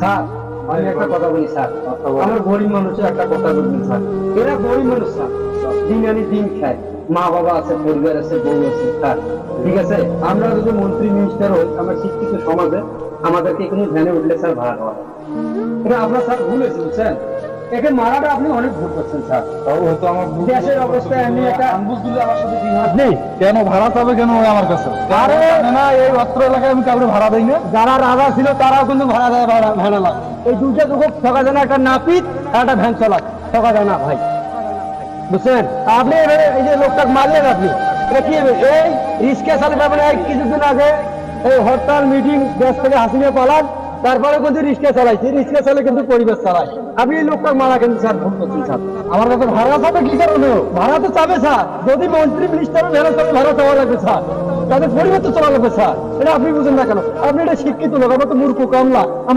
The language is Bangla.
স্যার আমি একটা কথা বলি স্যার, আমার গরিব মানুষের একটা কথা বলবেন স্যার। এরা গরিব মানুষ স্যার, দিন আনি দিন খায়, মা বাবা আছে, পরিবার আছে, বউ আছে স্যার। ঠিক আছে, আমরা যদি মন্ত্রী মিনিস্টার হই, আমরা শিক্ষিত সমাজে আমাদেরকে কোনো ভ্যানে উঠলে স্যার ভাড়া দেওয়া হয়। এটা আপনার স্যার ভুল হয়েছে বুঝছেন, একে মারাটা আপনি অনেক ভুল করছেন স্যার। তো আমার দেশের অবস্থায় আমি একটা বুঝলে আমার সাথে কি হয়? আপনি কেন ভাড়া পাবে কেন ওই আমার কাছে? আরে না, এই অত্র এলাকায় আমি কাউকে ভাড়া দেই না। যারা রাজা ছিল তারাও কিন্তু ভাড়া দেয়, ভ্যানালা। এই দুইটা দুঃখ ঠকা যায় না, একটা নাপিত আর একটা ভ্যান চালাক, ঠকা যায় না ভাই, বুঝছেন? আপনি এবারে এই যে লোকটাকে মারলেন, আপনি এটা কি হবে? এই রিস্কে চালাতে পারবেন। কিছুদিন আগে এই হরতাল মিটিং দেশ থেকে হাসিনা পালান, তারপরে কিন্তু রিস্কে চালাইছে, রিস্কে চালে কিন্তু পরিবেশ চালায়। আপনি এই লোকটাকে মারা কিন্তু স্যার ভুল করছেন স্যার। আমার কাছে ভাড়া পাবে কি কারণে? ভাড়া তো চাবে স্যার, যদি মন্ত্রী মিনিস্টারও ভেড়া চলে ভাড়া চাওয়া লাগবে স্যার, তাদের পরিবার তো চলা লাগবে স্যার। এটা আপনি বুঝেন না কেন? আপনি এটা শিক্ষিত লোক, আমরা তো মূর্খ কামলা। আমরা